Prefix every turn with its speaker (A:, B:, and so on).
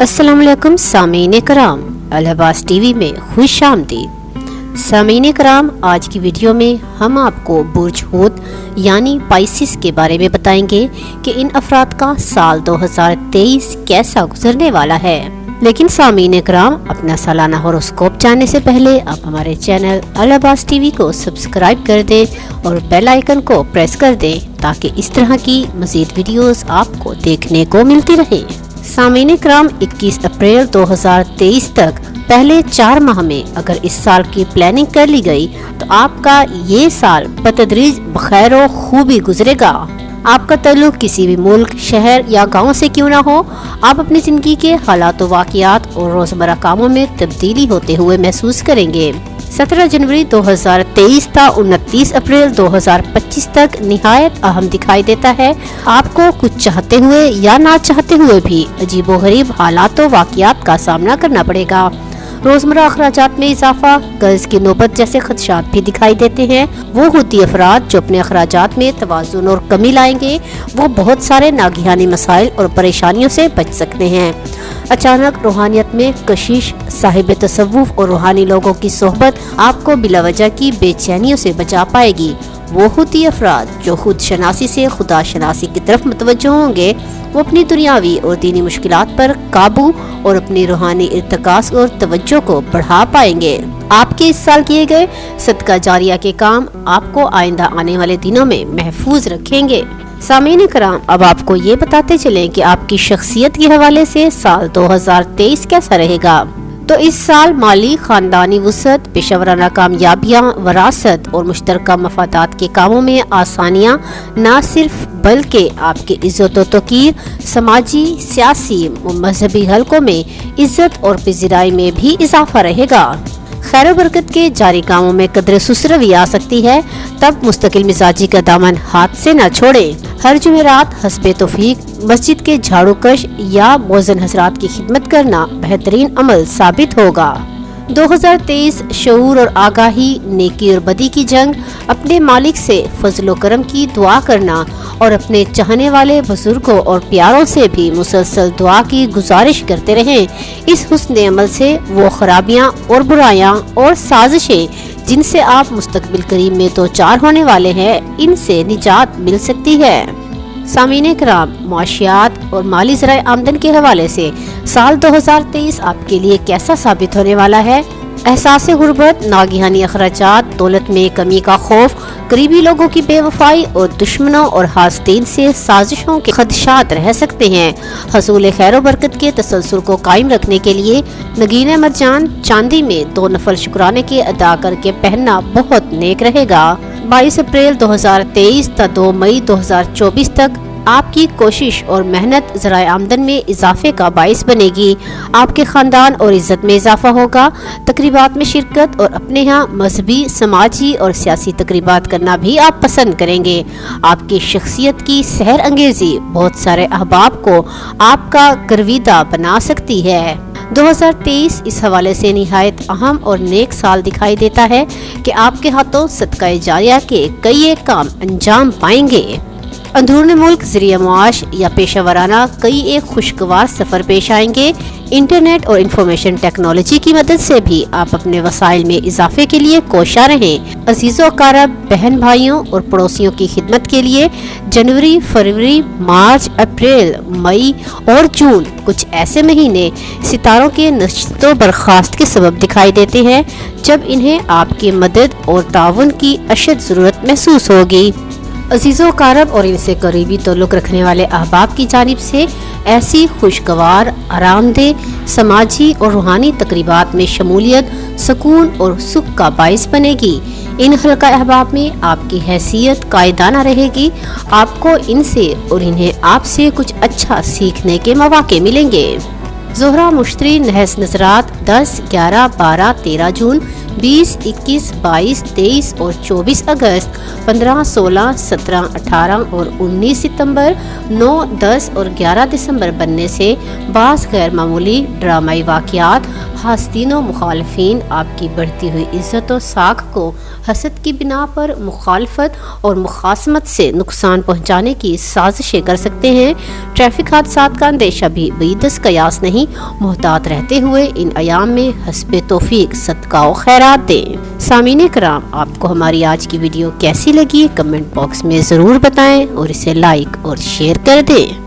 A: अस्सलाम वालेकुम सामीन कराम, अलहबास टीवी में खुश आमदीद। सामीन कराम, आज की वीडियो में हम आपको बुर्ज हूत यानी पाइसिस के बारे में बताएंगे कि इन अफराद का साल 2023 कैसा गुजरने वाला है। लेकिन सामीन कराम, अपना सालाना होरोस्कोप जानने से पहले आप हमारे चैनल अलहबास टीवी को सब्सक्राइब कर दें और बेल आइकन को प्रेस कर दें ताकि इस तरह की मज़ीद वीडियोस आपको देखने को मिलती रहे। सामीन कराम, 21 अप्रैल 2023 तक पहले 4 माह में अगर इस साल की प्लानिंग कर ली गई तो आपका ये साल बतदरीज बखैर व खूबी गुजरेगा। आपका ताल्लुक किसी भी मुल्क, शहर या गांव से क्यों ना हो, आप अपनी ज़िंदगी के हालात व वाक़ियात और रोज़मर्रा कामों में तब्दीली होते हुए महसूस करेंगे। 17 जनवरी 2023 था 29 अप्रैल 2025 तक निहायत अहम दिखाई देता है। आपको कुछ चाहते हुए या ना चाहते हुए भी अजीबोगरीब हालात व वाक़ियात का सामना करना पड़ेगा। रोजमर्रा अखराजात में इजाफा, कर्ज की नौबत जैसे खदशात भी दिखाई देते हैं। वो हूती अफराद जो अपने अखराजात में तवाज़ुन और कमी लाएंगे, वो बहुत सारे नागहानी मसाइल और परेशानियों से बच सकते हैं। अचानक रूहानियत में कशिश, साहिब तसव्वुफ और रूहानी लोगों की सोहबत आपको बिलावजह की बेचैनियों से बचा पाएगी। वो हूती अफराद जो खुद शनासी से खुदा शनासी की तरफ मुतवज्जो होंगे, वो अपनी दुनियावी और दीनी मुश्किलात पर काबू और अपनी रूहानी इर्तिकास और तवज्जो को बढ़ा पाएंगे। आपके इस साल किए गए सदका जारिया के काम आपको आइंदा आने वाले दिनों में महफूज रखेंगे। सामीन कराम, अब आपको ये बताते चलें कि आपकी शख्सियत के हवाले से साल 2023 कैसा रहेगा। तो इस साल माली, खानदानी वुसअत, पेशेवराना कामयाबियाँ, वरासत और मुश्तरका मफादात के कामों में आसानियाँ न सिर्फ बल्कि आपके इज्जत व तौकीर, समाजी, सियासी व मजहबी हलकों में इज्जत और पजीराई में भी इजाफा रहेगा। खैर बरकत के जारी कामों में कदर सुसरवी आ सकती है, तब मुस्तकिल मिजाजी का दामन हाथ से न छोड़ें। हर जुमेरात हस्बे तौफीक मस्जिद के झाड़ू कश या मोज़न हजरात की खिदमत करना बेहतरीन अमल साबित होगा। 2023 शऊर और आगाही, नेकी और बदी की जंग, अपने मालिक से फजलो करम की दुआ करना और अपने चाहने वाले बुजुर्गों और प्यारों से भी मुसलसल दुआ की गुजारिश करते रहें। इस हुस्न अमल से वो खराबियाँ और बुराइयाँ और साजिशें जिनसे आप मुस्तकबिल करीब में दो चार होने वाले हैं, इनसे निजात मिल सकती है। सामीन कराम, मुआशियात और माली ज़राए आमदन के हवाले से साल 2023 आपके लिए कैसा साबित होने वाला है। एहसास गुर्बत, नागहानी अखराजात, दौलत में कमी का खौफ, करीबी लोगों की बेवफाई और दुश्मनों और हासदीन से साजिशों के खदशात रह सकते हैं। हसूल खैर बरकत के तसलसल को कायम रखने के लिए नगीने मरजान चांदी में 2 नफल शुक्राने के अदा करके पहनना बहुत नेक रहेगा। 22 अप्रैल 2023 तक 2 मई 2024 तक आपकी कोशिश और मेहनत ज़राए आमदन में इजाफे का बाइस बनेगी। आपके ख़ानदान और इज़्ज़त में इजाफा होगा। तकरीबात में शिरकत और अपने यहाँ मजहबी, समाजी और सियासी तकरीबात करना भी आप पसंद करेंगे। आपकी शख्सियत की सहर अंगेज़ी बहुत सारे अहबाब को आपका गर्विदा बना सकती है। 2023 इस हवाले से निहायत अहम और नेक साल दिखाई देता है कि आपके हाथों सदका जारिया के कई एक काम अंजाम पाएंगे। अंदरूनी मुल्क ज़रिया मुआश या पेशा वराना कई एक खुशगवार सफ़र पेश आएंगे। इंटरनेट और इंफॉर्मेशन टेक्नोलॉजी की मदद से भी आप अपने वसाइल में इजाफे के लिए कोशा रहें। अजीज़ों, अकारब, बहन भाइयों और पड़ोसियों की खिदमत के लिए जनवरी, फरवरी, मार्च, अप्रैल, मई और जून कुछ ऐसे महीने सितारों के नश्तो बर्खास्त के सबब दिखाई देते हैं जब इन्हें आपकी मदद और ताउन की अशद ज़रूरत महसूस होगी। अजीज़ों, अकारब और इनसे करीबी ताल्लुक़ रखने वाले अहबाब की जानिब से ऐसी खुशगवार, आरामदेह, समाजी और रूहानी तकरीबात में शमूलियत सुकून और सुख का बाइस बनेगी। इन हल्का अहबाब में आपकी हैसियत कायदाना रहेगी। आपको इनसे और इन्हें आपसे कुछ अच्छा सीखने के मौके मिलेंगे। ज़ोहरा, मुश्तरी, नहस, नज़रात 10, 11, 12, 13 जून, 20, 21, 22, 23 और 24 अगस्त, 15, 16, 17, 18 और 19 सितंबर, 9, 10 और 11 दिसंबर बनने से बास गैर मामूली ड्रामाई वाक़यात हास्तीन व मुखालफीन आपकी बढ़ती हुई इज़्ज़त व साख को हसद की बिना पर मुखालफत और मुखासमत से नुकसान पहुँचाने की साजिशें कर सकते हैं। ट्रैफिक हादसात का अंदेशा भी बेदस कयास नहीं, मोहतात रहते हुए इन अयाम में हस्बे तौफीक सदका व खैरात दें। सामीन कराम, आपको हमारी आज की वीडियो कैसी लगी कमेंट बॉक्स में ज़रूर बताएं और इसे लाइक और शेयर कर दें।